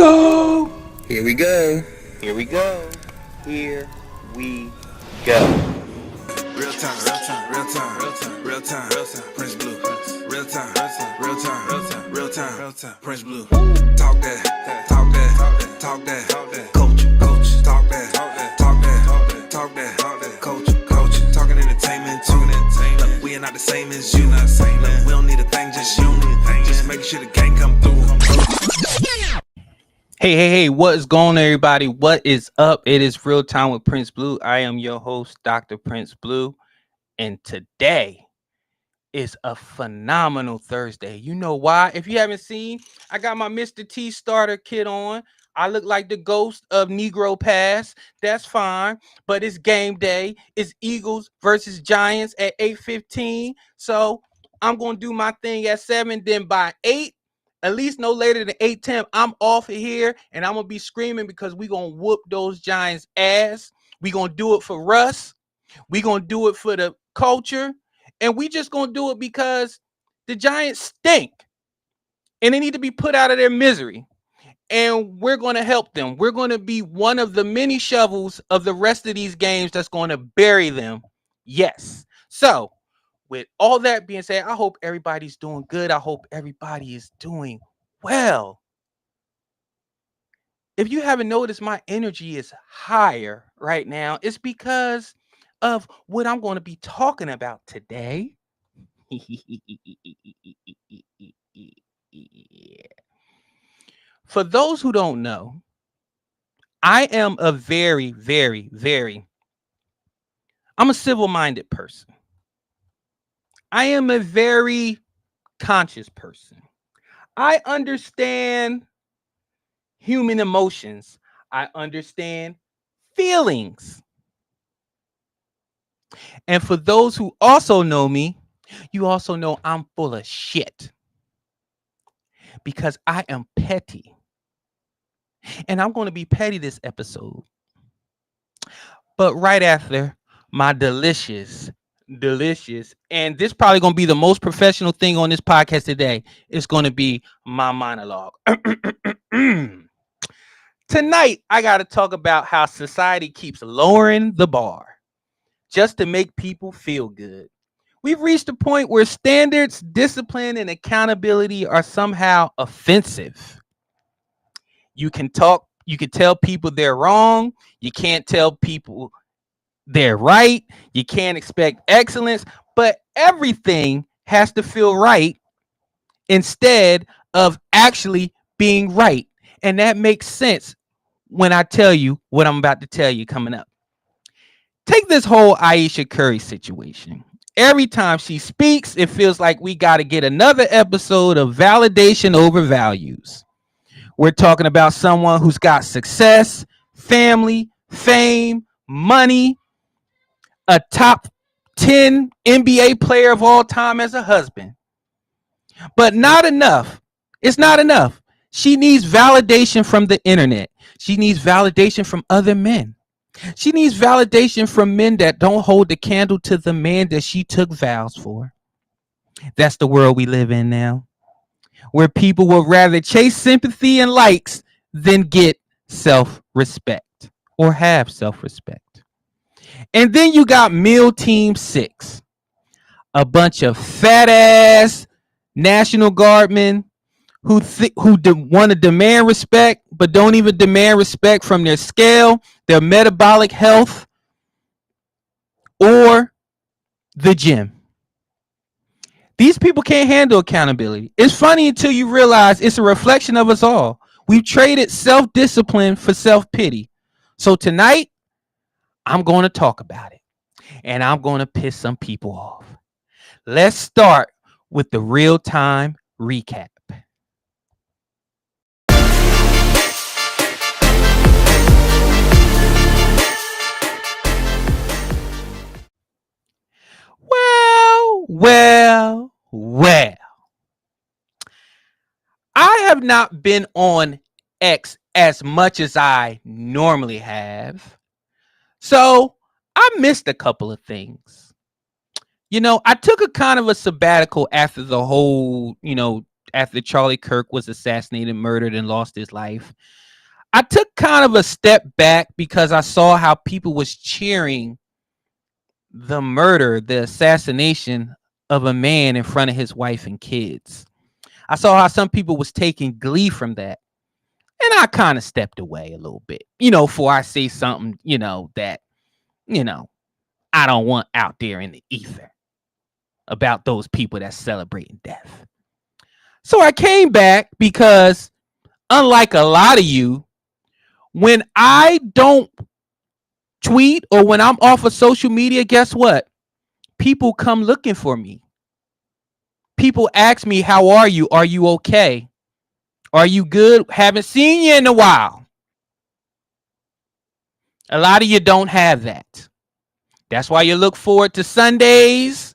go. Here we go. Here we go. Here we go. Real time, real time, real time, real time, real time, real time, Prince Blue. Real time, real time, real time, real time, real time, real time, Prince Blue. Talk that, talk that, talk that, coach, coach, talk that, talk that, talk that, coach, talking entertainment too. Look, we are not the same as you. Look, we don't need a thing, just you. Just make sure the gang come through. Hey, what is going on, everybody? What is up? It is Real Time with Prince Blue. I am your host, Dr. Prince Blue, and today is a phenomenal Thursday. You know why? If you haven't seen, I got my Mr. T starter kit on. I look like the ghost of Negro Pass. That's fine, but it's game day. It's Eagles versus Giants at 8:15. So I'm going to do my thing at 7, then by 8, at least no later than 8:10, I'm off of here, and I'm going to be screaming because we're going to whoop those Giants' ass. We're going to do it for Russ. We're going to do it for the culture, and we just going to do it because the Giants stink, and they need to be put out of their misery, and we're going to help them. We're going to be one of the many shovels of the rest of these games that's going to bury them. Yes. So, with all that being said, I hope everybody's doing good. I hope everybody is doing well. If you haven't noticed, my energy is higher right now. It's because of what I'm going to be talking about today. For those who don't know, I am a I'm a civil-minded person. I am a very conscious person. I understand human emotions. I understand feelings. And for those who also know me, you also know I'm full of shit because I am petty. And I'm going to be petty this episode. But right after my delicious, and this probably going to be the most professional thing on this podcast today, it's going to be my monologue. Tonight, I got to talk about how society keeps lowering the bar just to make people feel good. We've reached a point where standards, discipline, and accountability are somehow offensive. You can tell people they're wrong. You can't tell people they're right. You can't expect excellence, but everything has to feel right instead of actually being right. And that makes sense when I tell you what I'm about to tell you coming up. Take this whole Ayesha Curry situation. Every time she speaks, it feels like we got to get another episode of validation over values. We're talking about someone who's got success, family, fame, money, a top 10 NBA player of all time as a husband. But not enough. It's not enough. She needs validation from the internet. She needs validation from other men. She needs validation from men that don't hold the candle to the man that she took vows for. That's the world we live in now, where people will rather chase sympathy and likes than get self-respect or have self-respect. And then you got Meal Team 6, a bunch of fat ass National Guardmen who want to demand respect, but don't even demand respect from their scale, their metabolic health, or the gym. These people can't handle accountability. It's funny until you realize it's a reflection of us all. We've traded self-discipline for self-pity. So tonight, I'm going to talk about it, and I'm going to piss some people off. Let's start with the real-time recap. Well. I have not been on X as much as I normally have. So I missed a couple of things. I took a kind of a sabbatical after the whole, after Charlie Kirk was assassinated, murdered, and lost his life, I took kind of a step back because I saw how people was cheering the murder, the assassination of a man in front of his wife and kids. I saw how some people was taking glee from that. And I kind of stepped away a little bit, before I say something, that, I don't want out there in the ether about those people that's celebrating death. So I came back because, unlike a lot of you, when I don't tweet or when I'm off of social media, guess what? People come looking for me. People ask me, how are you? Are you okay? Are you good? Haven't seen you in a while. A lot of you don't have that. That's why you look forward to Sundays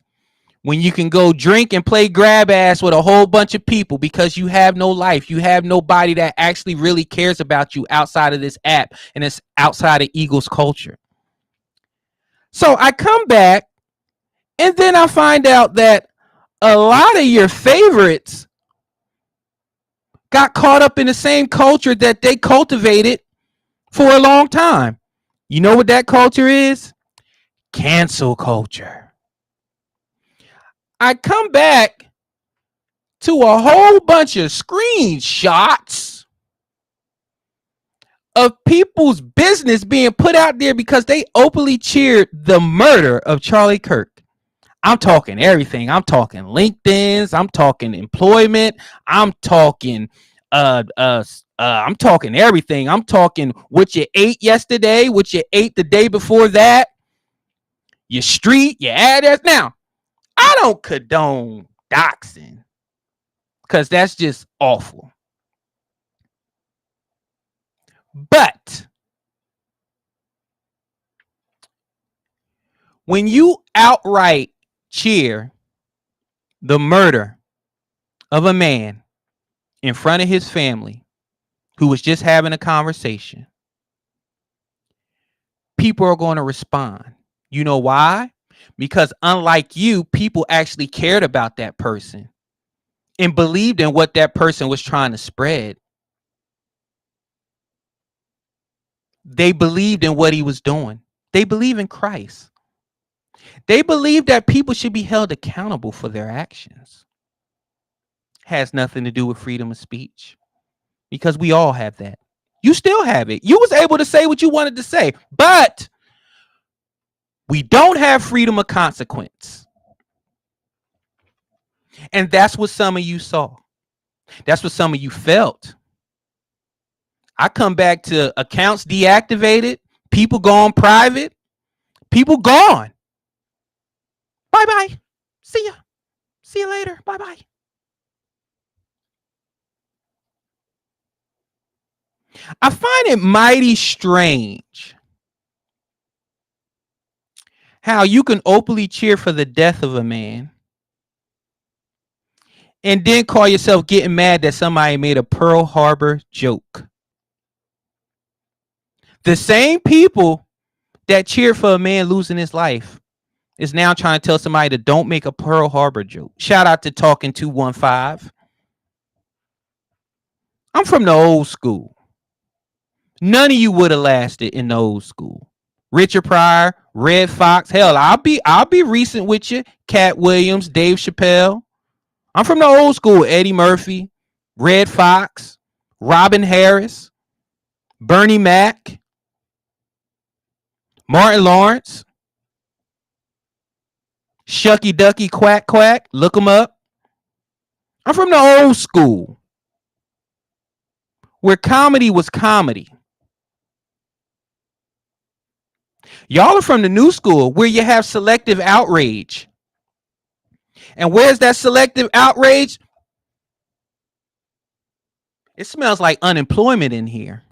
when you can go drink and play grab ass with a whole bunch of people, because you have no life. You have nobody that actually really cares about you outside of this app, and it's outside of Eagles culture. So I come back, and then I find out that a lot of your favorites got caught up in the same culture that they cultivated for a long time. You know what that culture is? Cancel culture. I come back to a whole bunch of screenshots of people's business being put out there because they openly cheered the murder of Charlie Kirk. I'm talking everything. I'm talking LinkedIn's. I'm talking employment. I'm talking I'm talking everything. I'm talking what you ate yesterday, what you ate the day before that, your street, your address. Now, I don't condone doxing because that's just awful. But when you outright cheer the murder of a man in front of his family who was just having a conversation, people are going to respond. You know why? Because unlike you, people actually cared about that person and believed in what that person was trying to spread. They believed in what he was doing. They believe in Christ. They believe that people should be held accountable for their actions. Has nothing to do with freedom of speech, because we all have that. You still have it. You was able to say what you wanted to say, but we don't have freedom of consequence. And that's what some of you saw. That's what some of you felt. I come back to accounts deactivated, people gone private, people gone. Bye-bye. See ya. See you later. Bye-bye. I find it mighty strange how you can openly cheer for the death of a man and then call yourself getting mad that somebody made a Pearl Harbor joke. The same people that cheer for a man losing his life is now trying to tell somebody to don't make a Pearl Harbor joke. Shout out to Talking 215. I'm from the old school. None of you would have lasted in the old school. Richard Pryor, Red Fox, hell, I'll be recent with you. Cat Williams, Dave Chappelle. I'm from the old school. Eddie Murphy, Red Fox, Robin Harris, Bernie Mac, Martin Lawrence, Shucky Ducky Quack Quack. Look them up. I'm from the old school, where comedy was comedy. Y'all are from the new school, where you have selective outrage. And where's that selective outrage? It smells like unemployment in here.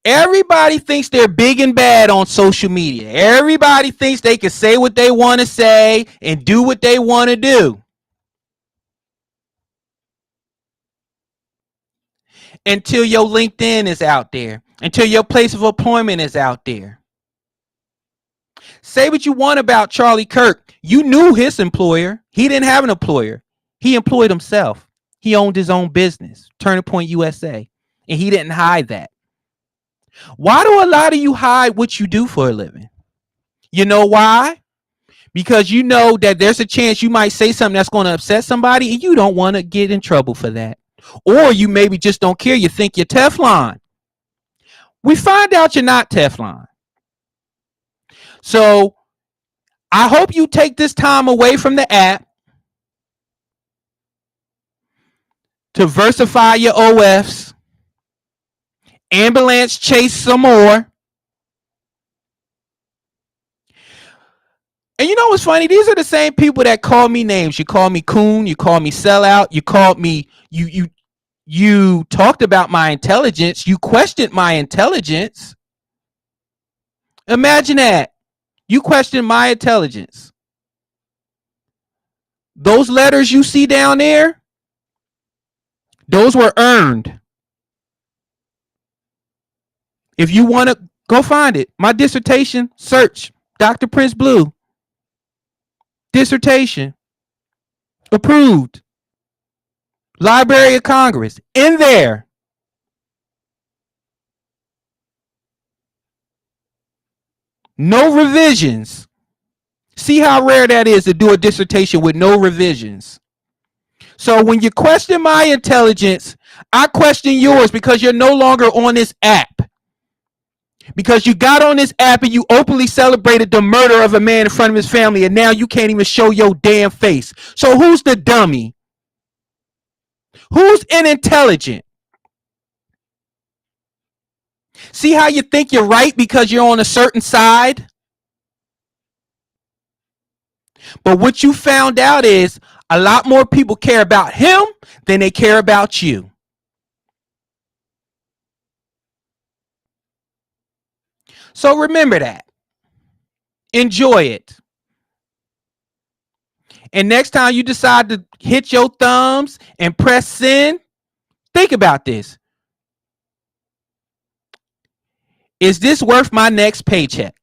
Everybody thinks they're big and bad on social media. Everybody thinks they can say what they want to say and do what they want to do. Until your LinkedIn is out there. Until your place of employment is out there. Say what you want about Charlie Kirk. You knew his employer. He didn't have an employer. He employed himself. He owned his own business, Turning Point USA, and he didn't hide that. Why do a lot of you hide what you do for a living? You know why? Because you know that there's a chance you might say something that's going to upset somebody and you don't want to get in trouble for that. Or you maybe just don't care. You think you're Teflon. We find out you're not Teflon. So I hope you take this time away from the app to versify your OFs, ambulance chase some more. And you know what's funny? These are the same people that call me names. You call me coon, you call me sellout, you called me, you talked about my intelligence, you questioned my intelligence. Imagine that. You questioned my intelligence. Those letters you see down there, those were earned. If you want to go find it, my dissertation, search Dr. Prince Blue. Dissertation. Approved. Library of Congress. In there. No revisions. See how rare that is to do a dissertation with no revisions. So when you question my intelligence, I question yours because you're no longer on this app. Because you got on this app and you openly celebrated the murder of a man in front of his family, and now you can't even show your damn face. So who's the dummy? Who's unintelligent? See how you think you're right because you're on a certain side? But what you found out is a lot more people care about him than they care about you. So remember that. Enjoy it. And next time you decide to hit your thumbs and press send, think about this. Is this worth my next paycheck?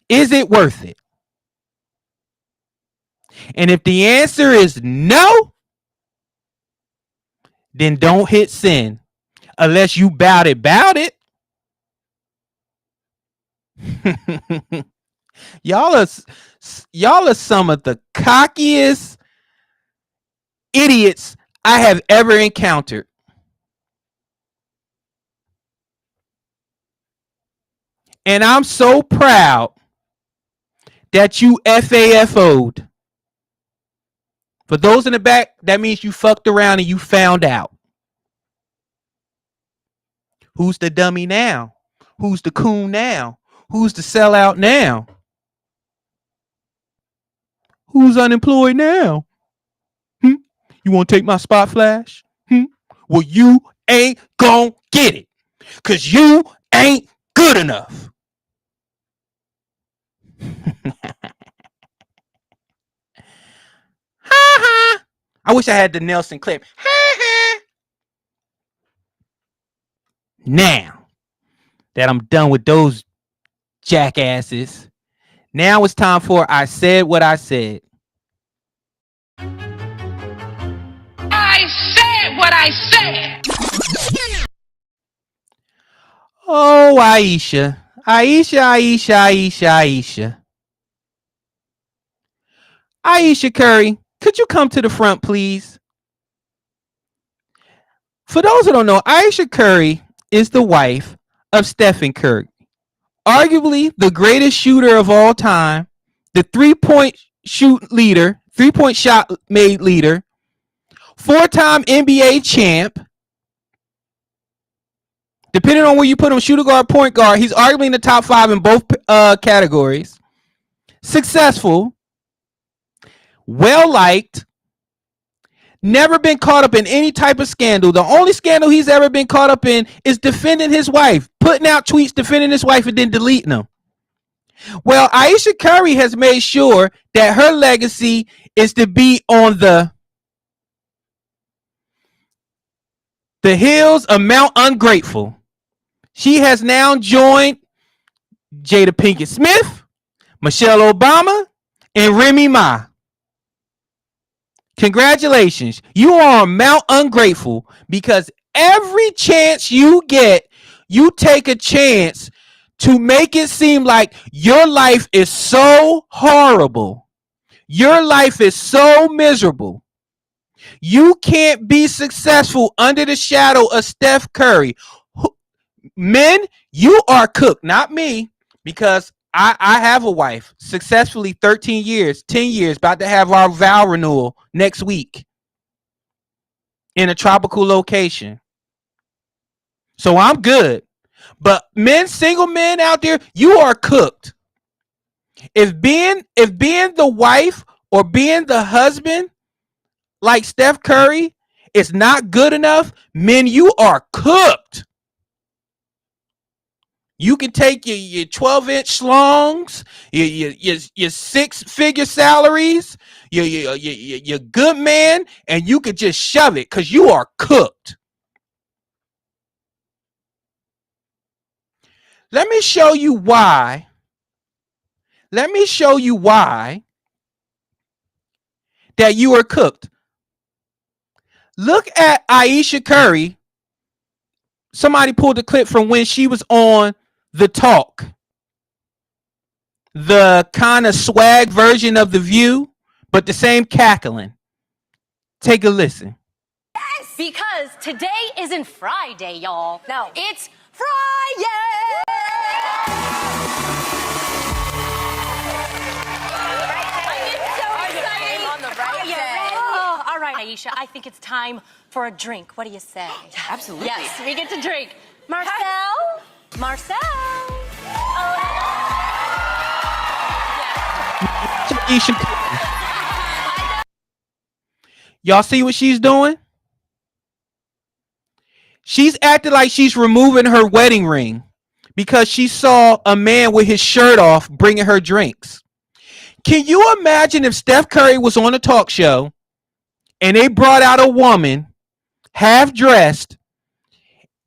Is it worth it? And if the answer is no, then don't hit send unless you bout it. y'all are some of the cockiest idiots I have ever encountered. And I'm so proud that you FAFO'd. For those in the back, that means you fucked around and you found out. Who's the dummy now? Who's the coon now? Who's the sellout now? Who's unemployed now? You want to take my spot flash? Well, you ain't gonna get it because you ain't good enough. I wish I had the Nelson clip. Now that I'm done with those jackasses, now it's time for I Said What I Said. I said what I said. Oh, Ayesha. Ayesha Curry, could you come to the front, please? For those who don't know, Ayesha Curry is the wife of Stephen Curry, arguably the greatest shooter of all time, the three-point shot made leader, four-time NBA champ. Depending on where you put him, shooter guard, point guard, he's arguably in the top 5 in both categories. Successful, well-liked, never been caught up in any type of scandal. The only scandal he's ever been caught up in is defending his wife, putting out tweets defending his wife and then deleting them. Well, Ayesha Curry has made sure that her legacy is to be on the hills of Mount Ungrateful. She has now joined Jada Pinkett Smith, Michelle Obama, and Remy Ma. Congratulations. You are on Mount Ungrateful because every chance you get, you take a chance to make it seem like your life is so horrible. Your life is so miserable. You can't be successful under the shadow of Steph Curry. Men, you are cooked, not me, because I have a wife successfully 13 years, 10 years, about to have our vow renewal next week in a tropical location. So I'm good. But men, single men out there, you are cooked. If being the wife or being the husband like Steph Curry is not good enough, men, you are cooked. You can take your 12-inch schlongs, your six-figure salaries, your good man, and you could just shove it because you are cooked. Let me show you why. Let me show you why that you are cooked. Look at Ayesha Curry. Somebody pulled a clip from when she was on The Talk, the kind of swag version of The View, but the same cackling. Take a listen. Because today isn't Friday, y'all. No. It's Friday! All right, Ayesha, I think it's time for a drink. What do you say? Absolutely. Yes, we get to drink. Marcel? Marcel? Y'all see what she's doing? She's acting like she's removing her wedding ring because she saw a man with his shirt off bringing her drinks. Can you imagine if Steph Curry was on a talk show and they brought out a woman half dressed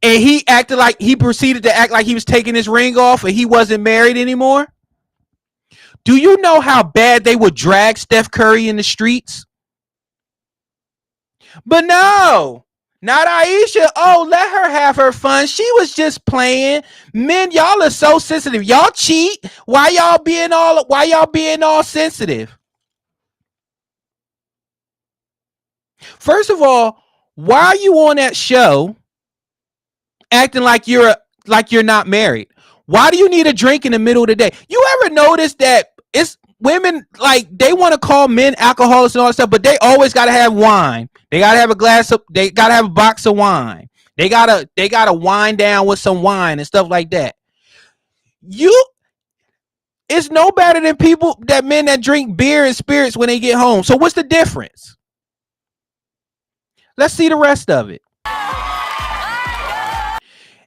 and he proceeded to act like he was taking his ring off and he wasn't married anymore? Do you know how bad they would drag Steph Curry in the streets? But no, not Ayesha. Oh, let her have her fun. She was just playing. Men, y'all are so sensitive. Y'all cheat. Why y'all being all sensitive? First of all, why are you on that show acting like you're not married? Why do you need a drink in the middle of the day? You ever notice that it's women, like, they want to call men alcoholics and all that stuff, but they always got to have wine. They got to have they got to have a box of wine. They got to wind down with some wine and stuff like that. It's no better than men that drink beer and spirits when they get home. So what's the difference? Let's see the rest of it.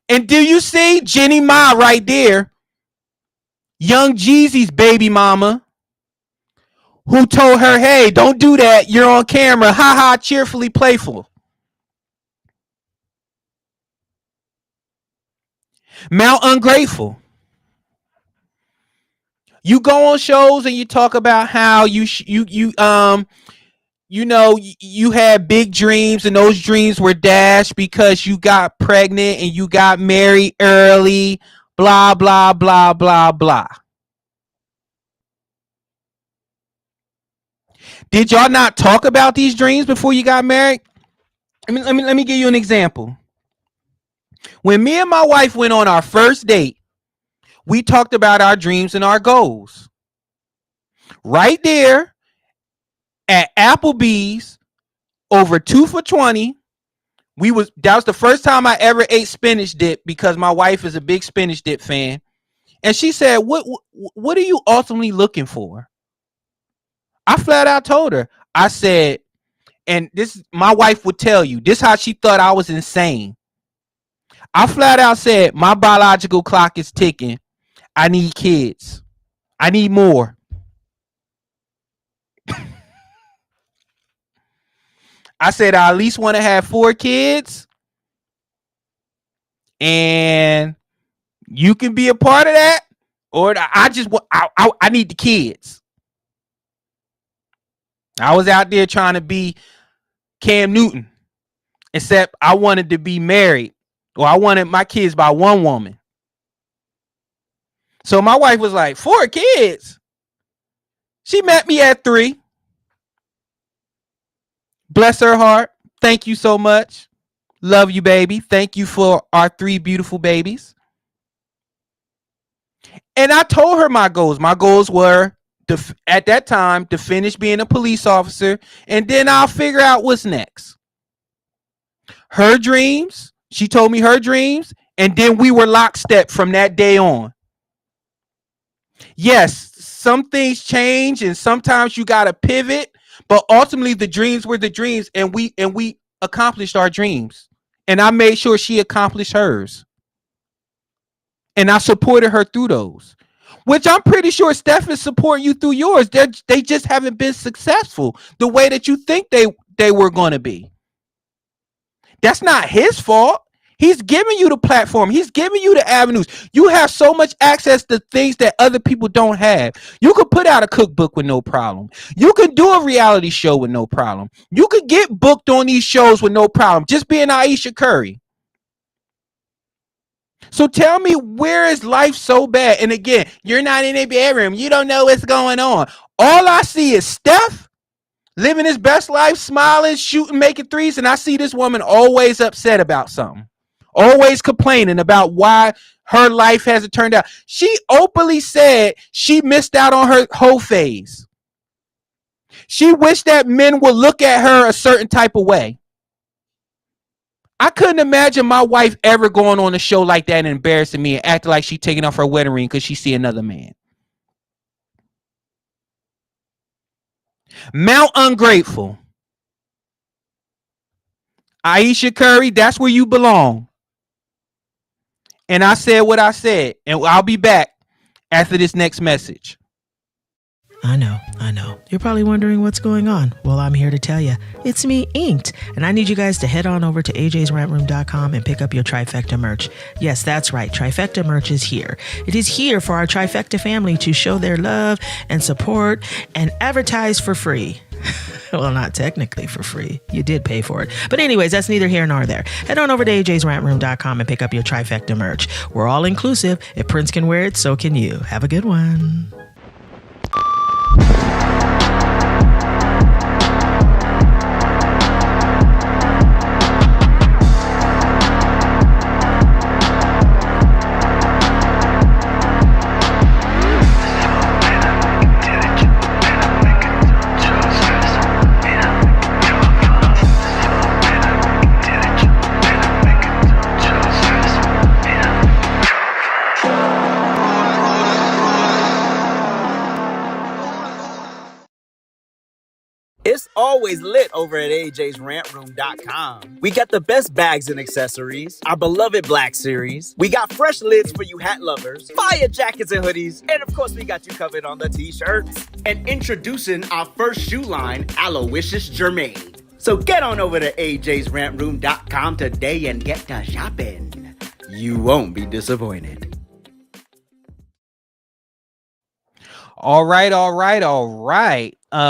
And do you see Jenny Ma right there? Young Jeezy's baby mama, who told her, hey, don't do that. You're on camera. Ha ha, cheerfully playful. Mount Ungrateful. You go on shows and you talk about how you had big dreams and those dreams were dashed because you got pregnant and you got married early, blah, blah, blah, blah, blah. Did y'all not talk about these dreams before you got married? Let me give you an example. When me and my wife went on our first date, we talked about our dreams and our goals. Right there at Applebee's, over 2 for $20. That was the first time I ever ate spinach dip because my wife is a big spinach dip fan. And she said, what are you ultimately looking for? I flat out told her. I said, and this, my wife would tell you, this is how she thought I was insane. I flat out said, my biological clock is ticking. I need kids. I need more. I said, I at least want to have 4 kids. And you can be a part of that. Or I need the kids. I was out there trying to be Cam Newton, except I wanted to be married, or I wanted my kids by one woman. So my wife was like, 4 kids. She met me at 3. Bless her heart. Thank you so much. Love you, baby. Thank you for our 3 beautiful babies. And I told her my goals. My goals were, at that time, to finish being a police officer, and then I'll figure out what's next. Her dreams, she told me her dreams, and then we were lockstep from that day on. Yes, some things change, and sometimes you got to pivot, but ultimately the dreams were the dreams, and we accomplished our dreams. And I made sure she accomplished hers. And I supported her through those, which I'm pretty sure Steph is supporting you through yours. They just haven't been successful the way that you think they were going to be. That's not his fault. He's giving you the platform. He's giving you the avenues. You have so much access to things that other people don't have. You could put out a cookbook with no problem. You can do a reality show with no problem. You could get booked on these shows with no problem. Just being Ayesha Curry. So tell me, where is life so bad? And again, you're not in a bedroom. You don't know what's going on. All I see is Steph living his best life, smiling, shooting, making threes. And I see this woman always upset about something. Always complaining about why her life hasn't turned out. She openly said she missed out on her whole phase. She wished that men would look at her a certain type of way. I couldn't imagine my wife ever going on a show like that and embarrassing me and acting like she's taking off her wedding ring because she see another man. Mount Ungrateful. Ayesha Curry, that's where you belong. And I said what I said, and I'll be back after this next message. I know. You're probably wondering what's going on. Well, I'm here to tell you. It's me, Inked, and I need you guys to head on over to ajsrantroom.com and pick up your Trifecta merch. Yes, that's right. Trifecta merch is here. It is here for our Trifecta family to show their love and support and advertise for free. Well, not technically for free. You did pay for it. But anyways, that's neither here nor there. Head on over to ajsrantroom.com and pick up your Trifecta merch. We're all inclusive. If Prince can wear it, so can you. Have a good one. It's always lit over at ajsrantroom.com. We got the best bags and accessories, our beloved Black Series. We got fresh lids for you hat lovers, fire jackets and hoodies, and of course we got you covered on the t-shirts. And introducing our first shoe line, Aloysius Germain. So get on over to ajsrantroom.com today and get to shopping. You won't be disappointed. All right.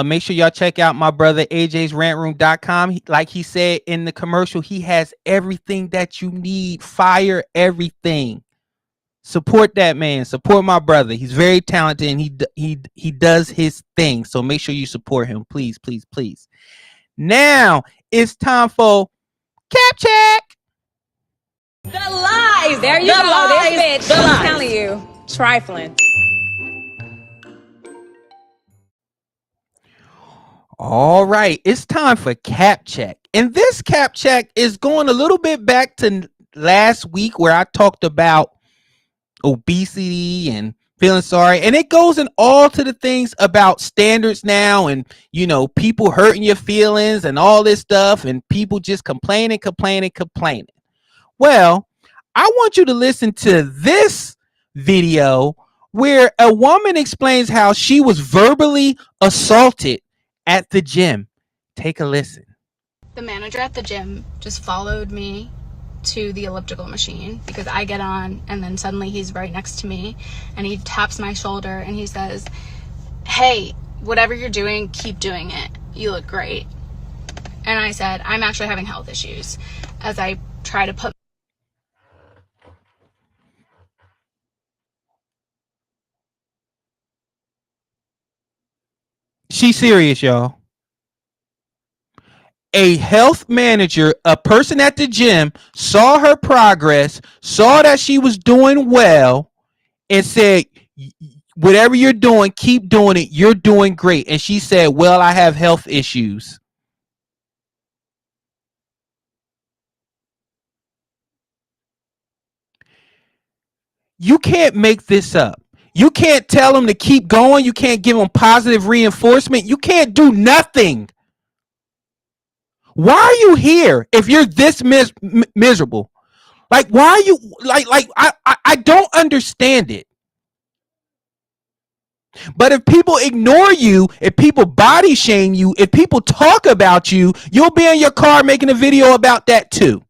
Make sure y'all check out my brother ajsrantroom.com. Like he said in the commercial, he has everything that you need. Fire everything. Support that man. Support my brother. He's very talented and he does his thing. So make sure you support him, please. Now it's time for Cap Check. The lies. There you go. This bitch. I'm telling you, trifling. All right, it's time for Cap Check. And this Cap Check is going a little bit back to last week where I talked about obesity and feeling sorry. And it goes in all to the things about standards now and, people hurting your feelings and all this stuff and people just complaining. Well, I want you to listen to this video where a woman explains how she was verbally assaulted at the gym. Take a listen. The manager at the gym just followed me to the elliptical machine because I get on and then suddenly he's right next to me and he taps my shoulder and he says, "Hey, whatever you're doing, keep doing it. You look great. And I said, I'm actually having health issues, as I try to put. She's serious, y'all. A health manager, a person at the gym, saw her progress, saw that she was doing well, and said, whatever you're doing, keep doing it. You're doing great. And she said, well, I have health issues. You can't make this up. You can't tell them to keep going. You can't give them positive reinforcement. You can't do nothing. Why are you here if you're this miserable? Like, why are you I don't understand it. But if people ignore you, if people body shame you, if people talk about you, you'll be in your car making a video about that too.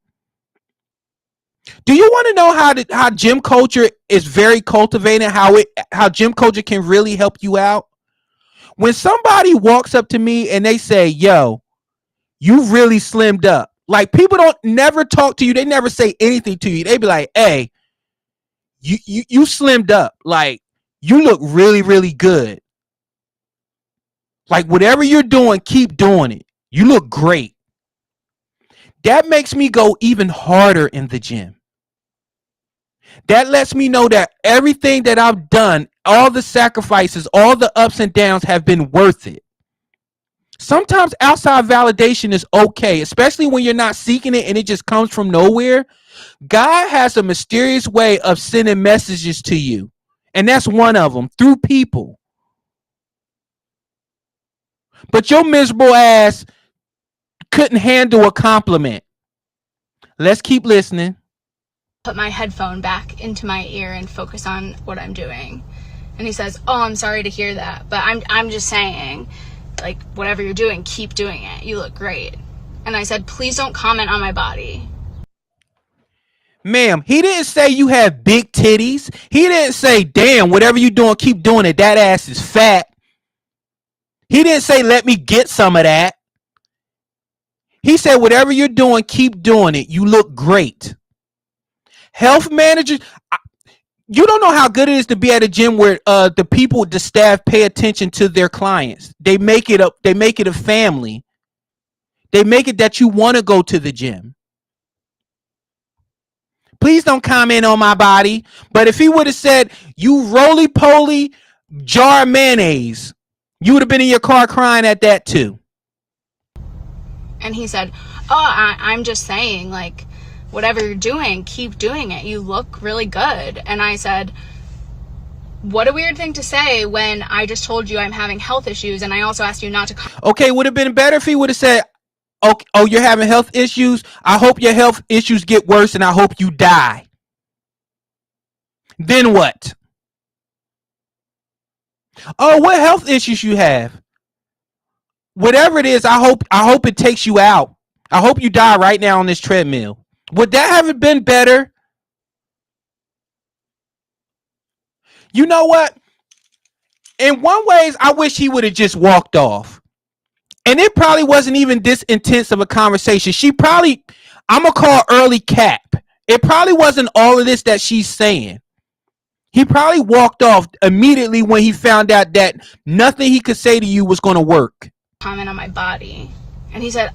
Do you want to know how gym culture is very cultivated, how gym culture can really help you out? When somebody walks up to me and they say, yo, you really slimmed up. Like, people don't never talk to you. They never say anything to you. They be like, hey, you slimmed up. Like, you look really, really good. Like, whatever you're doing, keep doing it. You look great. That makes me go even harder in the gym. That lets me know that everything that I've done, all the sacrifices, all the ups and downs have been worth it. Sometimes outside validation is okay, especially when you're not seeking it and it just comes from nowhere. God has a mysterious way of sending messages to you. And that's one of them, through people. But your miserable ass couldn't handle a compliment. Let's keep listening. Put my headphone back into my ear and focus on what I'm doing. And he says, oh, I'm sorry to hear that, but I'm just saying, like, whatever you're doing, keep doing it. You look great. And I said, please don't comment on my body. Ma'am, he didn't say you have big titties. He didn't say, damn, whatever you're doing, keep doing it. That ass is fat. He didn't say, let me get some of that. He said, whatever you're doing, keep doing it. You look great. Health managers, you don't know how good it is to be at a gym where the people, the staff, pay attention to their clients. They make it a family. They make it that you want to go to the gym. Please don't comment on my body. But if he would have said, you roly-poly jar of mayonnaise, you would have been in your car crying at that too. And he said, oh, I'm just saying, like, whatever you're doing, keep doing it. You look really good. And I said, what a weird thing to say when I just told you I'm having health issues and I also asked you not to. Okay, would have been better if he would have said, oh, you're having health issues? I hope your health issues get worse and I hope you die. Then what? Oh, what health issues you have? Whatever it is, I hope it takes you out. I hope you die right now on this treadmill. Would that have been better? You know what? In one ways, I wish he would have just walked off. And it probably wasn't even this intense of a conversation. I'm going to call early cap. It probably wasn't all of this that she's saying. He probably walked off immediately when he found out that nothing he could say to you was going to work. Comment on my body. And he said,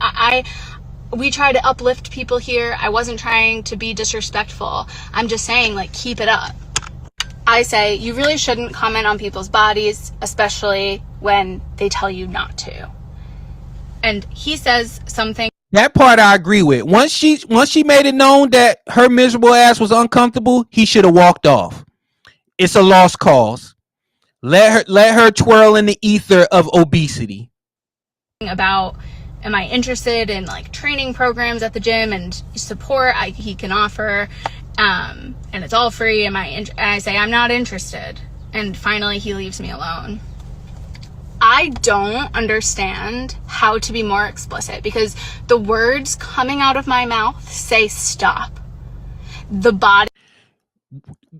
we try to uplift people here. I wasn't trying to be disrespectful. I'm just saying, like, keep it up. I say, you really shouldn't comment on people's bodies, especially when they tell you not to. And he says something. That part I agree with. Once she made it known that her miserable ass was uncomfortable, he should have walked off. It's a lost cause. Let her twirl in the ether of obesity. About, am I interested in, like, training programs at the gym and support he can offer, and it's all free. And I say, I'm not interested. And finally he leaves me alone. I don't understand how to be more explicit because the words coming out of my mouth say stop. The body.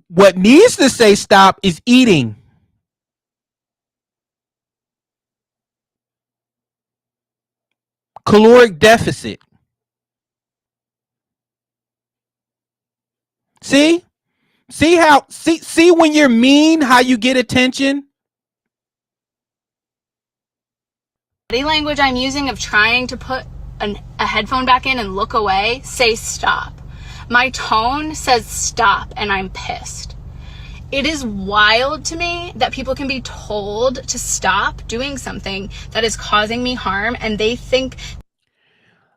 What needs to say stop is eating. caloric deficit. See when you're mean, how you get attention. Body language I'm using of trying to put a headphone back in and look away, say stop. My tone says stop, and I'm pissed. It is wild to me that people can be told to stop doing something that is causing me harm, and they think,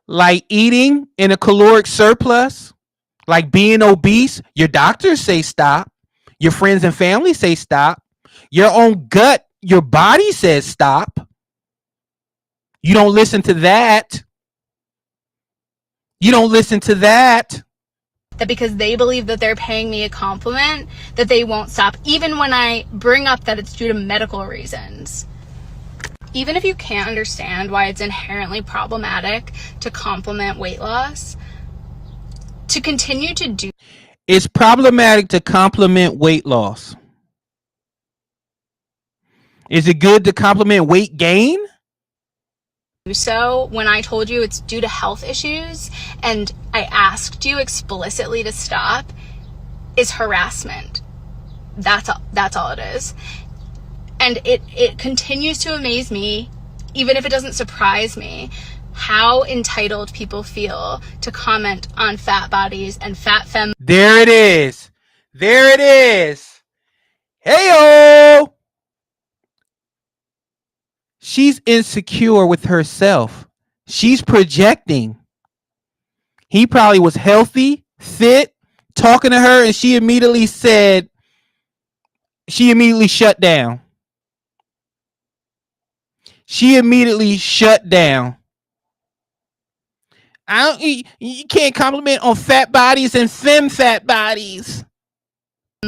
like eating in a caloric surplus, like being obese, your doctors say stop. Your friends and family say stop. Your own gut, your body says stop. You don't listen to that. You don't listen to that. that because they believe that they're paying me a compliment, that they won't stop, even when I bring up that it's due to medical reasons. Even if you can't understand why it's inherently problematic to compliment weight loss, to continue to do it's problematic to compliment weight loss. Is it good to compliment weight gain? so when I told you it's due to health issues and I asked you explicitly to stop is harassment. That's all it is. And it continues to amaze me, even if it doesn't surprise me, how entitled people feel to comment on fat bodies and fat femme. There it is. There it is. Hey-o. She's insecure with herself. She's projecting. He probably was healthy, fit, talking to her, and she immediately shut down. She immediately shut down. You can't compliment on fat bodies and femme fat bodies.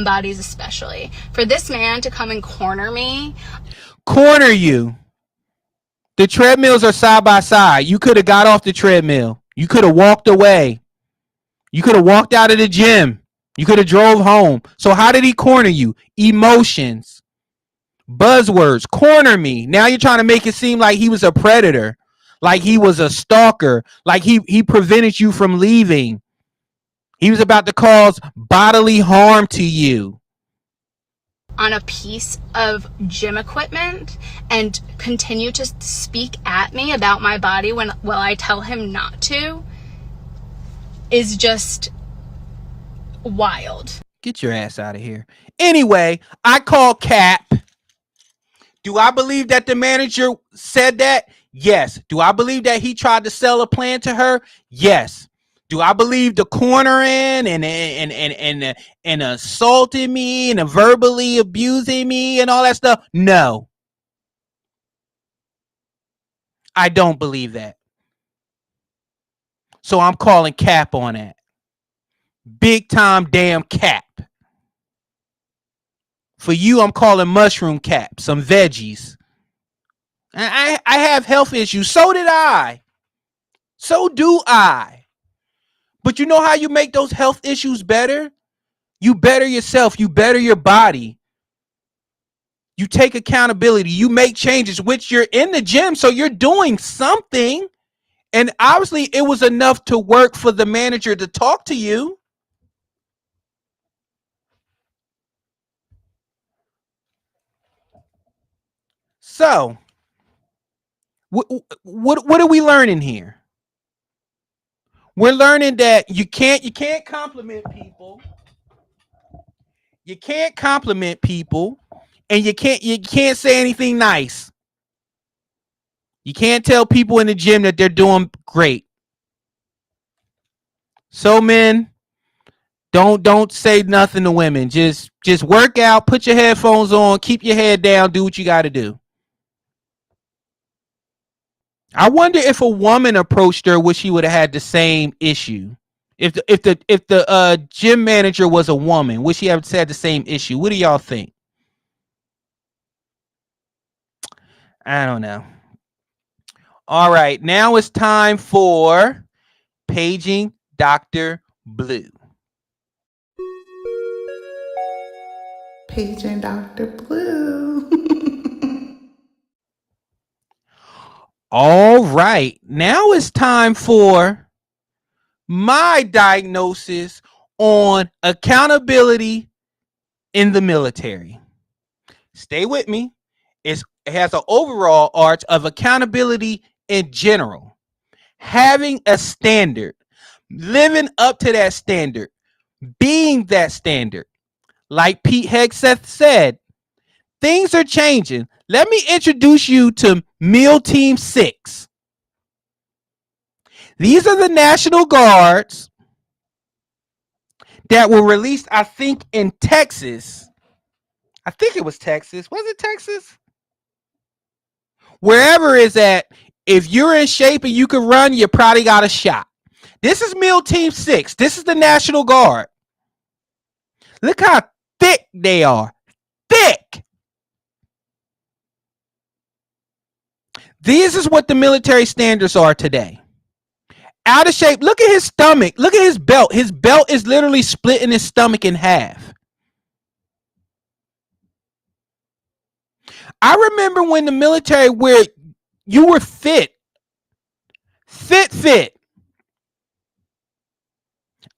Bodies especially. For this man to come and corner me. Corner you. The treadmills are side by side. You could have got off the treadmill. You could have walked away. You could have walked out of the gym. You could have drove home. So how did he corner you? Emotions. Buzzwords. Corner me. Now you're trying to make it seem like he was a predator. Like he was a stalker. Like he prevented you from leaving. He was about to cause bodily harm to you. On a piece of gym equipment and continue to speak at me about my body while I tell him not to is just wild. Get your ass out of here. Anyway, I call Cap. Do I believe that the manager said that? Yes. Do I believe that he tried to sell a plan to her? Yes. Do I believe the cornering and assaulting me and verbally abusing me and all that stuff? No. I don't believe that. So I'm calling Cap on that. Big time damn Cap. For you, I'm calling mushroom Cap, some veggies. I have health issues. So did I. So do I. But you know how you make those health issues better? You better yourself. You better your body. You take accountability. You make changes, which you're in the gym, so you're doing something. And obviously, it was enough to work for the manager to talk to you. So, what are we learning here? We're learning that you can't compliment people. You can't compliment people, and you can't say anything nice. You can't tell people in the gym that they're doing great. So men, don't say nothing to women. Just work out, put your headphones on, keep your head down, do what you got to do. I wonder if a woman approached her, would she would have had the same issue? If the gym manager was a woman, would she have had the same issue? What do y'all think? I don't know. All right, now it's time for paging Dr. Blue. Paging Dr. Blue. All right. Now it's time for my diagnosis on accountability in the military. Stay with me. It has an overall arch of accountability in general. Having a standard, living up to that standard, being that standard. Like Pete Hegseth said, things are changing. Let me introduce you to MEAL Team 6. These are the National Guards that were released, I think, in Texas. I think it was Texas. Was it Texas? Wherever it's at, if you're in shape and you can run, you probably got a shot. This is MEAL Team 6. This is the National Guard. Look how thick they are. Thick. This is what the military standards are today. Out of shape. Look at his stomach. Look at his belt. His belt is literally splitting his stomach in half. I remember when the military, where you were fit.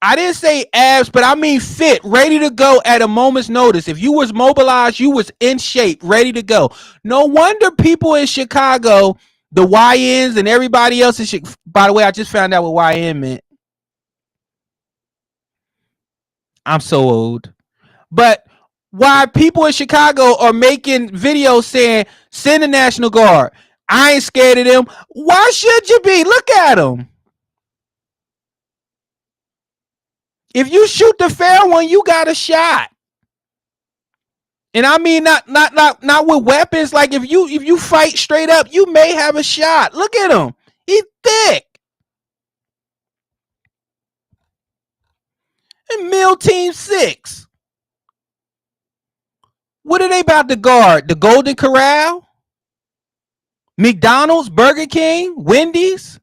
I didn't say abs, but I mean fit, ready to go at a moment's notice. If you was mobilized, you was in shape, ready to go. No wonder people in Chicago, the YNs and everybody else in Chicago. By the way, I just found out what YN meant. I'm so old. But why people in Chicago are making videos saying, send the National Guard. I ain't scared of them. Why should you be? Look at them. If you shoot the fair one, you got a shot. And I mean not with weapons. Like if you fight straight up, you may have a shot. Look at him. He's thick. And MEAL Team 6. What are they about to guard? The Golden Corral? McDonald's, Burger King, Wendy's?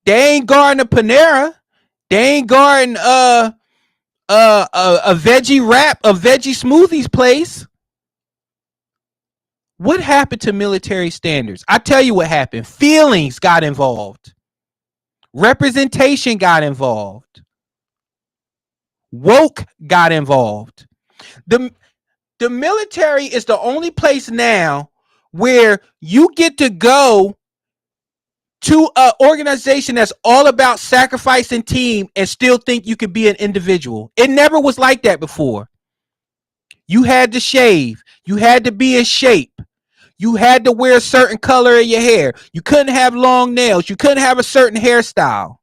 They ain't guarding a Panera. They ain't guarding a veggie wrap, a veggie smoothies place. What happened to military standards? I tell you what happened. Feelings got involved. Representation got involved. Woke got involved. The military is the only place now where you get to go to an organization that's all about sacrifice and team and still think you could be an individual. It never was like that before. You had to shave. You had to be in shape. You had to wear a certain color in your hair. You couldn't have long nails. You couldn't have a certain hairstyle.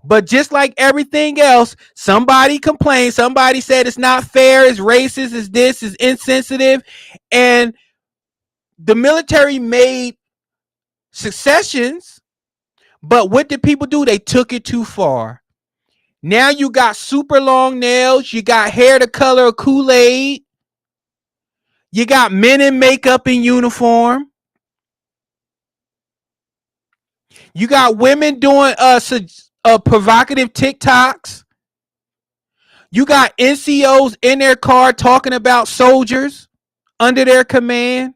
But just like everything else, somebody complained. Somebody said it's not fair, it's racist, it's this, it's insensitive. And the military made successions, but what did people do? They took it too far. Now you got super long nails. You got hair the color of Kool-Aid. You got men in makeup in uniform. You got women doing provocative TikToks. You got NCOs in their car talking about soldiers under their command.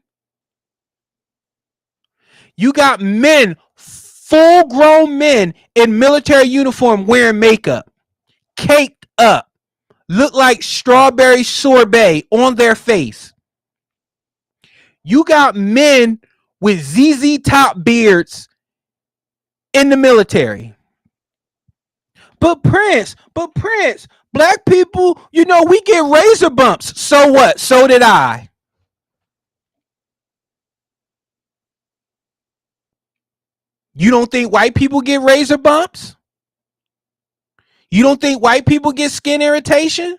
You got men, full-grown men in military uniform wearing makeup, caked up, look like strawberry sorbet on their face. You got men with ZZ Top beards in the military. But Prince, black people, we get razor bumps. So what? So did I. You don't think white people get razor bumps? You don't think white people get skin irritation?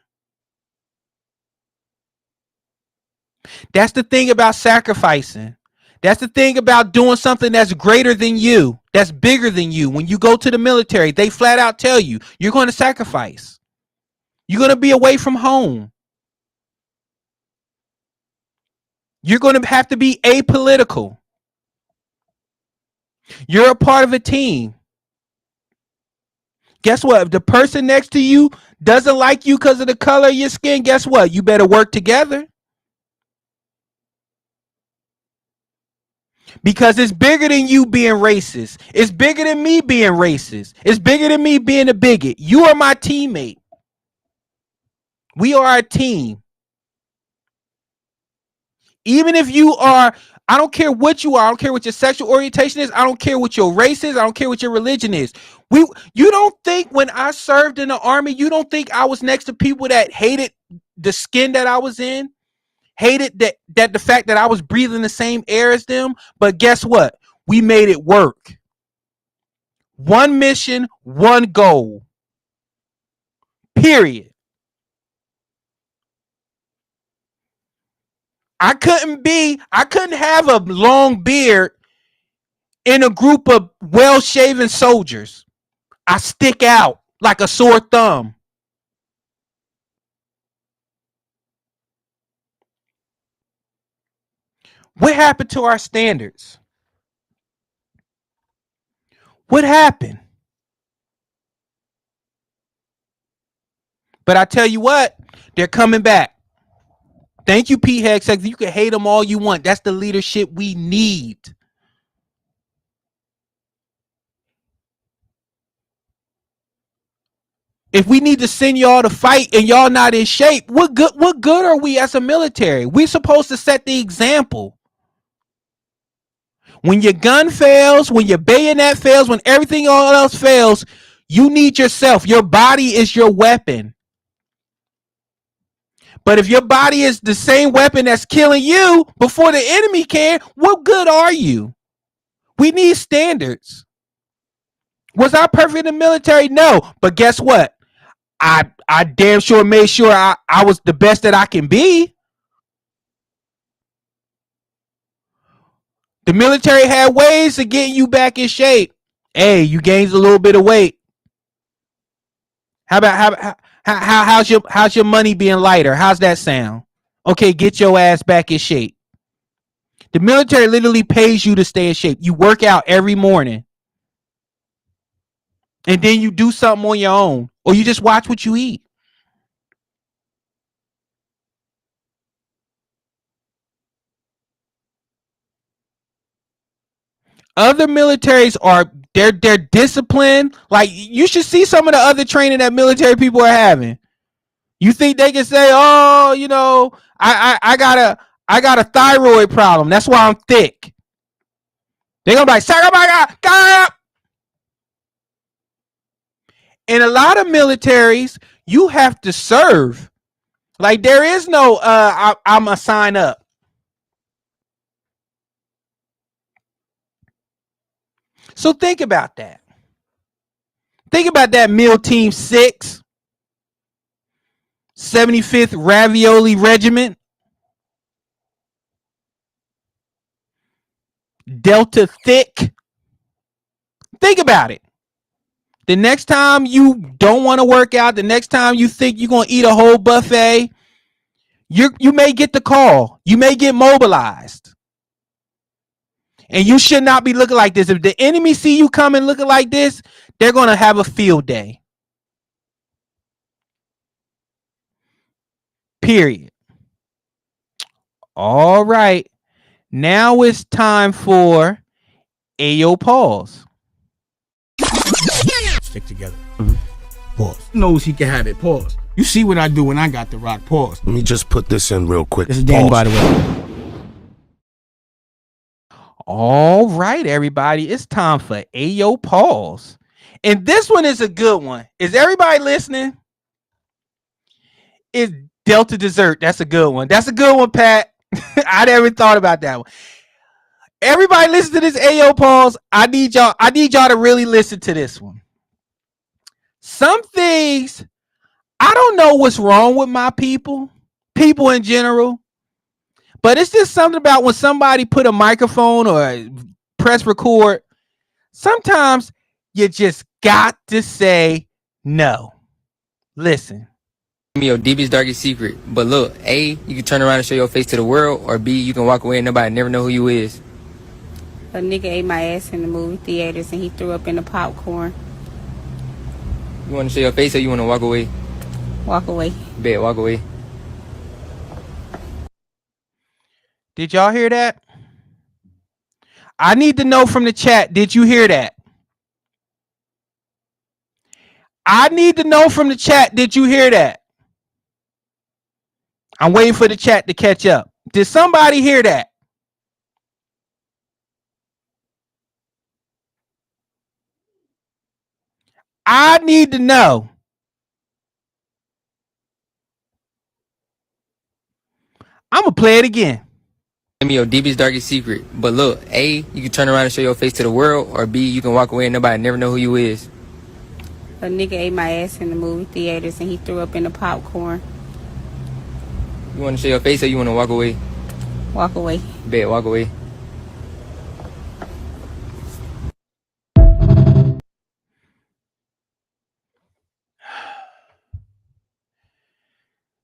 That's the thing about sacrificing. That's the thing about doing something that's greater than you, that's bigger than you. When you go to the military, they flat out tell you, you're going to sacrifice. You're going to be away from home. You're going to have to be apolitical. You're a part of a team. Guess what? If the person next to you doesn't like you because of the color of your skin, guess what? You better work together. Because it's bigger than you being racist. It's bigger than me being racist. It's bigger than me being a bigot. You are my teammate. We are a team. Even if you are, I don't care what you are. I don't care what your sexual orientation is. I don't care what your race is. I don't care what your religion is. You don't think when I served in the army, you don't think I was next to people that hated the skin that I was in? Hated that the fact that I was breathing the same air as them. But guess what? We made it work. One mission, one goal. Period. I couldn't have a long beard in a group of well-shaven soldiers. I stick out like a sore thumb. What happened to our standards? What happened? But I tell you what, they're coming back. Thank you, Pete Hegseth. You can hate them all you want. That's the leadership we need. If we need to send y'all to fight and y'all not in shape, what good are we as a military? We're supposed to set the example. When your gun fails, when your bayonet fails, when everything all else fails, you need yourself. Your body is your weapon. But if your body is the same weapon that's killing you before the enemy can, what good are you? We need standards. Was I perfect in the military? No. But guess what? I damn sure made sure I was the best that I can be. The military had ways of getting you back in shape. Hey, you gained a little bit of weight. How's your money being lighter? How's that sound? Okay, get your ass back in shape. The military literally pays you to stay in shape. You work out every morning. And then you do something on your own. Or you just watch what you eat. Other militaries are they're disciplined. Like you should see some of the other training that military people are having. You think they can say, "Oh, you know, I got a thyroid problem. That's why I'm thick." They're gonna be like, "Sir, oh my God!" In a lot of militaries, you have to serve. Like there is no I'm a sign up. So think about that. Think about that MEAL Team 6, 75th Ravioli Regiment, Delta Thick. Think about it. The next time you don't want to work out, the next time you think you're going to eat a whole buffet, you may get the call. You may get mobilized. And you should not be looking like this. If the enemy see you coming looking like this, they're going to have a field day. Period. All right. Now it's time for Ayo Pause. Stick together. Pause. Knows he can have it. Pause. You see what I do when I got the rock. Pause. Let me just put this in real quick. This is Dan, by the way. All right, everybody. It's time for Ayo Pause. And this one is a good one. Is everybody listening? It's Delta Dessert. That's a good one. That's a good one, Pat. I never thought about that one. Everybody listen to this Ayo Pause. I need y'all to really listen to this one. Some things, I don't know what's wrong with my people in general, but it's just something about when somebody put a microphone or press record, sometimes you just got to say no. Listen. Your deepest, darkest secret. But look, A, you can turn around and show your face to the world, or B, you can walk away and nobody never know who you is. A nigga ate my ass in the movie theaters and he threw up in the popcorn. You want to show your face or you want to walk away? Walk away. Bet, walk away. Did y'all hear that? I need to know from the chat, did you hear that? I need to know from the chat, did you hear that? I'm waiting for the chat to catch up. Did somebody hear that? I need to know. I'm going to play it again. Tell me your deepest, darkest secret. But look, A, you can turn around and show your face to the world, or B, you can walk away and nobody never know who you is. A nigga ate my ass in the movie theaters and he threw up in the popcorn. You want to show your face or you want to walk away? Walk away. Bet, walk away.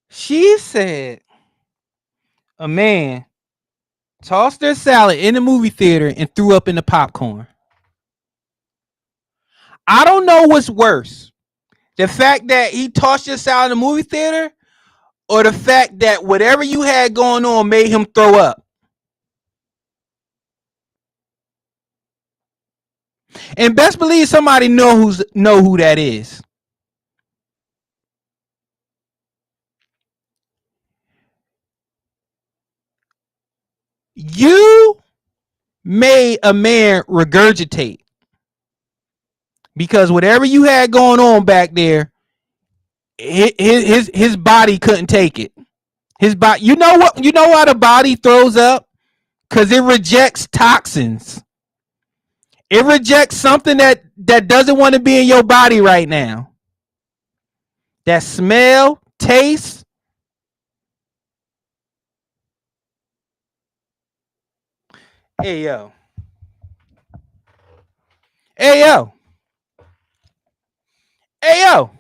She said a man tossed their salad in the movie theater and threw up in the popcorn. I don't know what's worse. The fact that he tossed your salad in the movie theater, or the fact that whatever you had going on made him throw up. And best believe somebody know who that is. You made a man regurgitate because whatever you had going on back there, his body couldn't take it. His body, you know what? You know why the body throws up? Because it rejects toxins. It rejects something that doesn't want to be in your body right now. That smell, taste. Hey yo. Hey yo. Hey yo.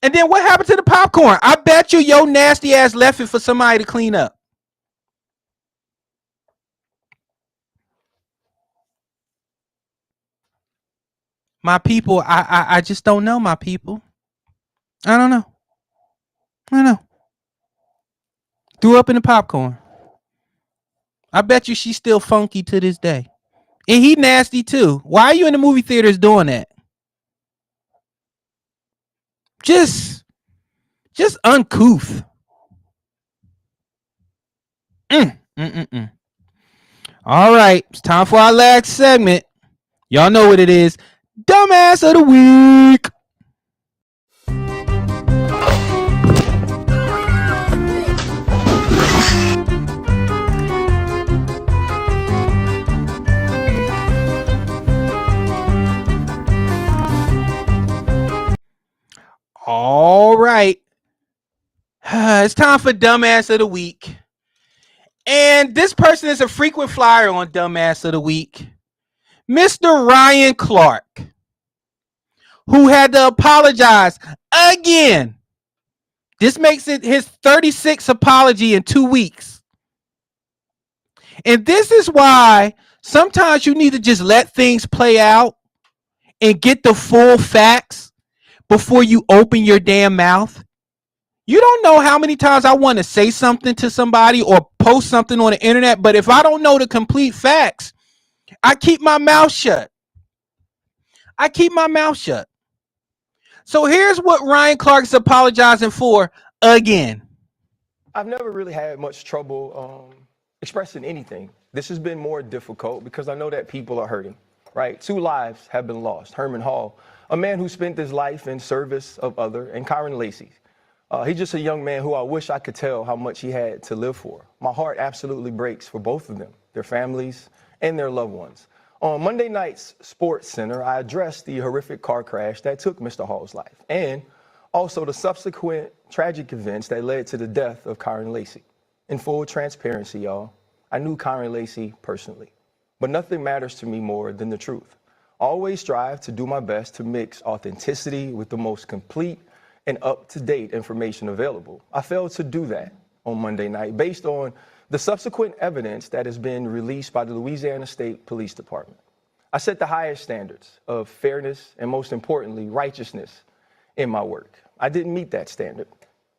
And then what happened to the popcorn? I bet you your nasty ass left it for somebody to clean up. My people, I just don't know, my people. I don't know. Threw up in the popcorn. I bet you she's still funky to this day. And he nasty too. Why are you in the movie theaters doing that? Just uncouth. All right, it's time for our last segment. Y'all know what it is. Dumbass of the week. All right. It's time for Dumbass of the Week. And this person is a frequent flyer on Dumbass of the Week. Mr. Ryan Clark, who had to apologize again. This makes it his 36th apology in 2 weeks. And this is why sometimes you need to just let things play out and get the full facts before you open your damn mouth. You don't know how many times I want to say something to somebody or post something on the internet, but if I don't know the complete facts, I keep my mouth shut. So here's what Ryan Clark is apologizing for again. I've never really had much trouble expressing anything. This has been more difficult because I know that people are hurting, right? 2 lives have been lost. Herman Hall, a man who spent his life in service of other, and Kyron Lacey. He's just a young man who I wish I could tell how much he had to live for. My heart absolutely breaks for both of them, their families, and their loved ones. On Monday night's Sports Center, I addressed the horrific car crash that took Mr. Hall's life, and also the subsequent tragic events that led to the death of Kyron Lacey. In full transparency, y'all, I knew Kyron Lacey personally, but nothing matters to me more than the truth. I always strive to do my best to mix authenticity with the most complete and up-to-date information available. I failed to do that on Monday night based on the subsequent evidence that has been released by the Louisiana State Police Department. I set the highest standards of fairness and, most importantly, righteousness in my work. I didn't meet that standard.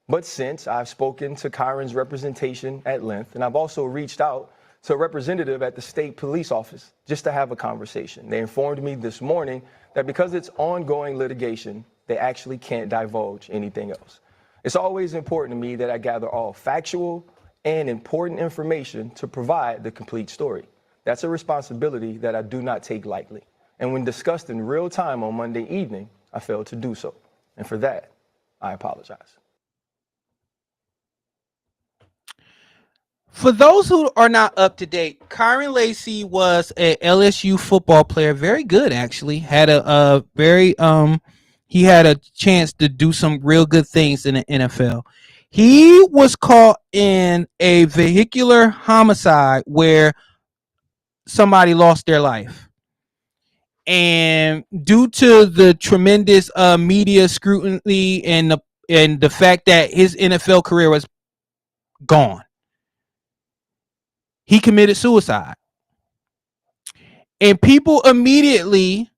But since I've spoken to Kyron's representation at length, and I've also reached out to a representative at the state police office just to have a conversation. They informed me this morning that because it's ongoing litigation, they actually can't divulge anything else. It's always important to me that I gather all factual and important information to provide the complete story. That's a responsibility that I do not take lightly. And when discussed in real time on Monday evening, I failed to do so. And for that, I apologize. For those who are not up to date, Kyron Lacy was a LSU football player, very good actually. Had a very he had a chance to do some real good things in the NFL. He was caught in a vehicular homicide where somebody lost their life. And due to the tremendous media scrutiny and the fact that his NFL career was gone, he committed suicide. And people immediately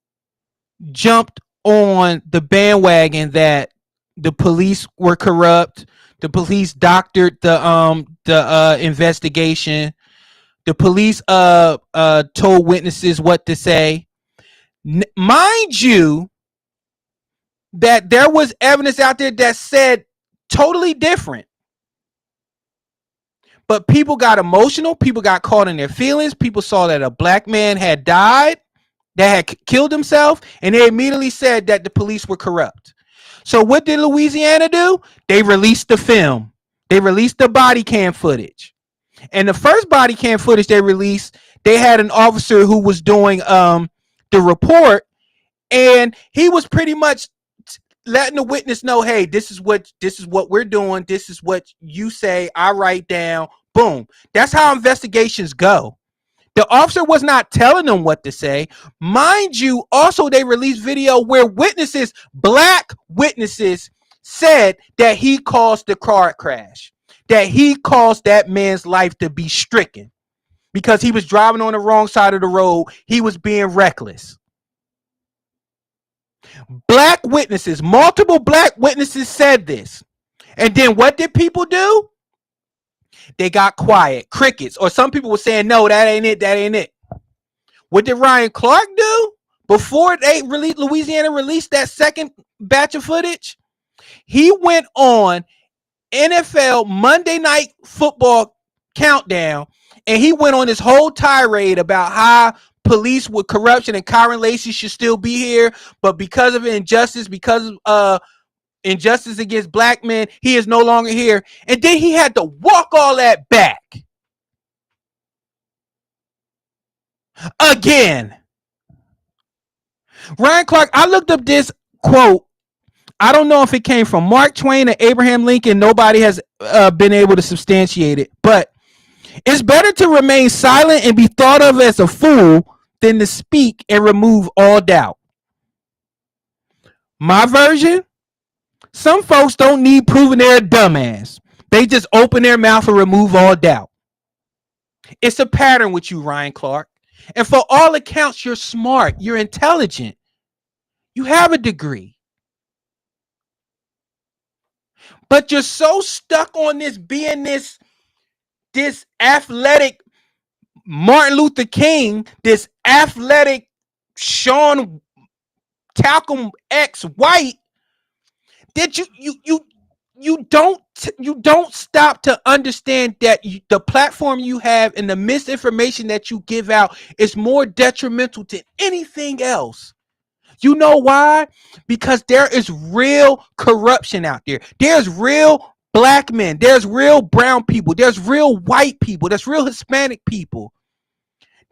jumped on the bandwagon that the police were corrupt. The police doctored the investigation. The police told witnesses what to say. Mind you, that there was evidence out there that said totally different. But people got emotional. People got caught in their feelings. People saw that a black man had died, that had killed himself, and they immediately said that the police were corrupt. So what did Louisiana do? They released the film. They released the body cam footage. And the first body cam footage they released, they had an officer who was doing the report, and he was pretty much letting the witness know, hey, this is what we're doing. This is what you say. I write down. Boom. That's how investigations go. The officer was not telling them what to say. Mind you, also they released video where witnesses, black witnesses, said that he caused the car crash, that he caused that man's life to be stricken because he was driving on the wrong side of the road. He was being reckless. Black witnesses, multiple black witnesses said this. And then what did people do? They got quiet, crickets, or some people were saying, no, that ain't it, that ain't it. What did Ryan Clark do before Louisiana released that second batch of footage? He went on NFL Monday Night Football Countdown, and he went on this whole tirade about how police with corruption and Kyron Lacy should still be here, but because of injustice, because of injustice against black men, he is no longer here. And then he had to walk all that back again. Ryan Clark, I looked up this quote. I don't know if it came from Mark Twain or Abraham Lincoln. Nobody has been able to substantiate it, but it's better to remain silent and be thought of as a fool than to speak and remove all doubt. My version: some folks don't need proving they're a dumbass. They just open their mouth and remove all doubt. It's a pattern with you, Ryan Clark. And for all accounts, you're smart. You're intelligent. You have a degree. But you're so stuck on this being this athletic Martin Luther King, this athletic Sean Talcum X White, that you don't stop to understand that the platform you have and the misinformation that you give out is more detrimental to anything else. You know why? Because there is real corruption out there. There's real black men. There's real brown people. There's real white people. There's real Hispanic people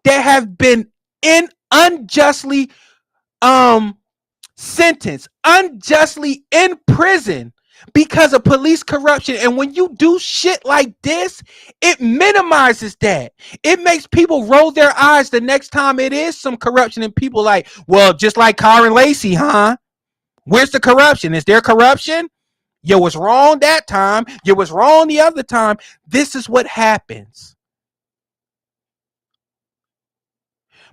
that have been unjustly sentenced, unjustly in prison because of police corruption. And when you do shit like this, it minimizes that. It makes people roll their eyes the next time it is some corruption, and people like, well, just like Kyron Lacy, huh? Where's the corruption? Is there corruption? You was wrong that time. You was wrong the other time. This is what happens.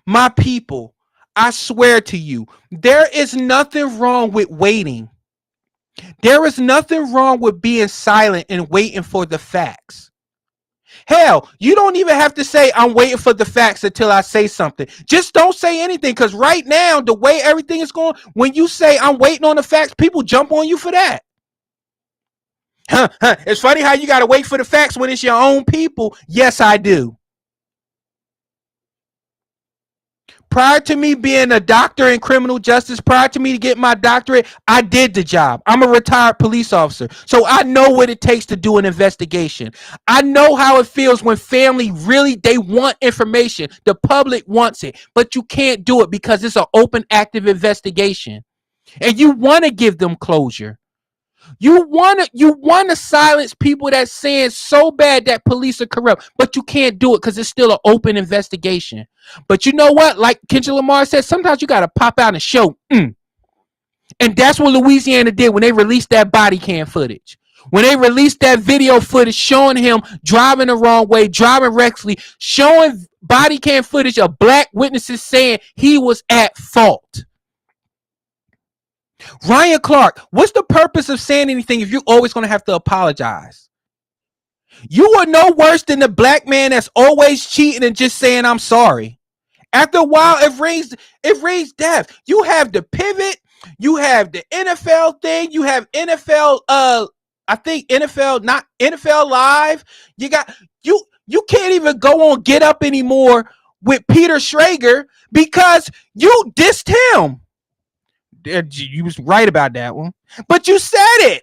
My people, I swear to you, there is nothing wrong with waiting. There is nothing wrong with being silent and waiting for the facts. Hell, you don't even have to say I'm waiting for the facts until I say something. Just don't say anything, because right now, the way everything is going, when you say I'm waiting on the facts, people jump on you for that. It's funny how you got to wait for the facts when it's your own people. Yes, I do. Prior to me being a doctor in criminal justice, prior to me to get my doctorate, I did the job. I'm a retired police officer, so I know what it takes to do an investigation. I know how it feels when family really, they want information. The public wants it, but you can't do it because it's an open, active investigation. And you want to give them closure. You want to silence people that's saying so bad that police are corrupt, but you can't do it because it's still an open investigation. But you know what? Like Kendrick Lamar said, sometimes you got to pop out and show. And that's what Louisiana did when they released that body cam footage. When they released that video footage showing him driving the wrong way, driving recklessly, showing body cam footage of black witnesses saying he was at fault. Ryan Clark, what's the purpose of saying anything if you're always going to have to apologize? You are no worse than the black man that's always cheating and just saying I'm sorry. After a while, it raised death. You have the pivot, you have the NFL thing, you have NFL, I think NFL, not NFL Live. You got you can't even go on Get Up anymore with Peter Schrager because you dissed him. You was right about that one, but you said it.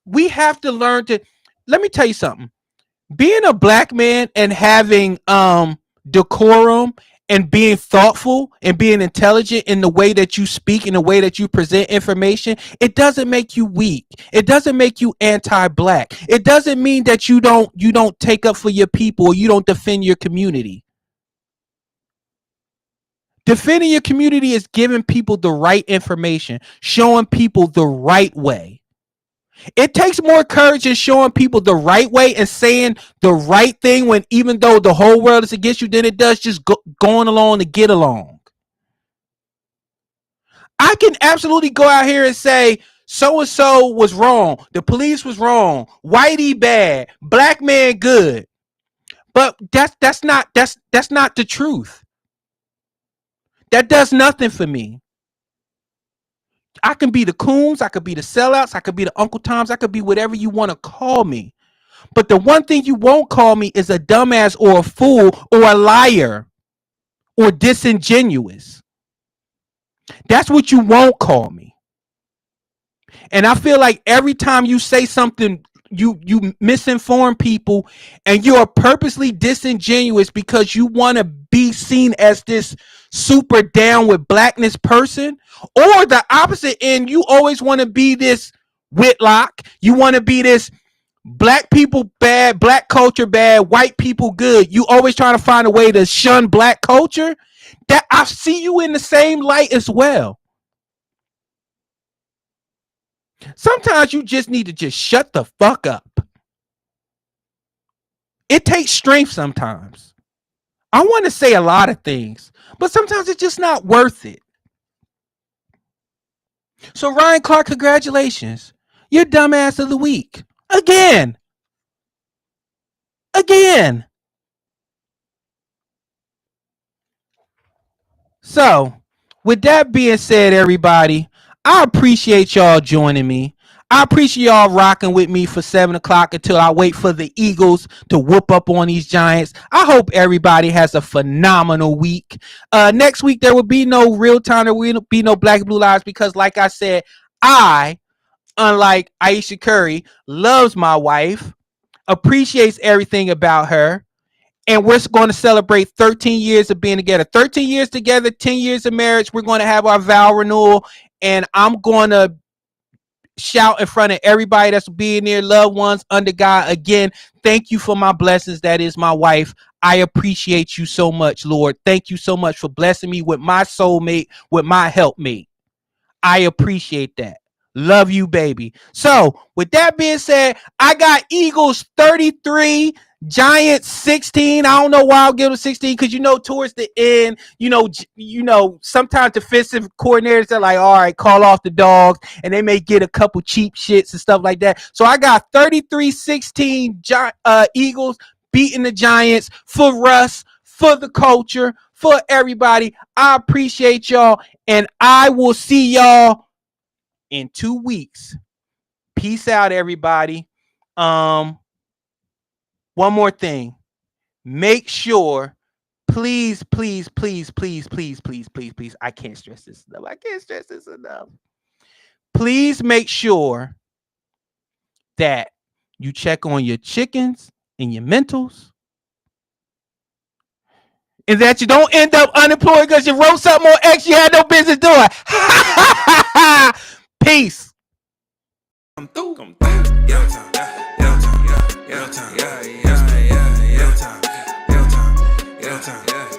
We have to learn to. Let me tell you something. Being a black man and having decorum and being thoughtful and being intelligent in the way that you speak, in the way that you present information, it doesn't make you weak. It doesn't make you anti-black. It doesn't mean that you don't take up for your people or you don't defend your community. Defending your community is giving people the right information, showing people the right way. It takes more courage in showing people the right way and saying the right thing when even though the whole world is against you than it does just going along to get along. I can absolutely go out here and say so-and-so was wrong. The police was wrong. Whitey bad. Black man good. But that's not the truth. That does nothing for me. I can be the coons, I could be the sellouts, I could be the Uncle Toms, I could be whatever you want to call me. But the one thing you won't call me is a dumbass or a fool or a liar or disingenuous. That's what you won't call me. And I feel like every time you say something, you misinform people and you are purposely disingenuous because you want to be seen as this super down with blackness person, or the opposite end, you always want to be this Whitlock. You want to be this black people bad, black culture bad, white people good. You always trying to find a way to shun black culture. That I see you in the same light as well. Sometimes you just need to just shut the fuck up. It takes strength sometimes. I want to say a lot of things, but sometimes it's just not worth it. So Ryan Clark, congratulations. You're dumbass of the week. Again. So, with that being said, everybody, I appreciate y'all joining me. I appreciate y'all rocking with me for 7 o'clock until I wait for the Eagles to whoop up on these Giants. I hope everybody has a phenomenal week. Next week, there will be no real time. There will be no Black and Blue Lives because, like I said, I, unlike Ayesha Curry, loves my wife, appreciates everything about her. And we're going to celebrate 13 years of being together. 13 years together, 10 years of marriage. We're going to have our vow renewal. And I'm going to shout in front of everybody that's being there, loved ones, under God. Again, thank you for my blessings. That is my wife. I appreciate you so much, Lord. Thank you so much for blessing me with my soulmate, with my helpmate. I appreciate that. Love you, baby. So, with that being said, I got Eagles 33, Giants 16. I don't know why I'll give them 16 because towards the end, sometimes defensive coordinators are like, all right, call off the dogs, and they may get a couple cheap shits and stuff like that. So I got 33-16 Eagles beating the Giants for Russ, for the culture, for everybody. I appreciate y'all, and I will see y'all in 2 weeks. Peace out, everybody. One more thing. Make sure, please, I can't stress this enough. Please make sure that you check on your chickens and your mentals, and that you don't end up unemployed because you wrote something on X you had no business doing. Peace. Come through. Real time. Real time.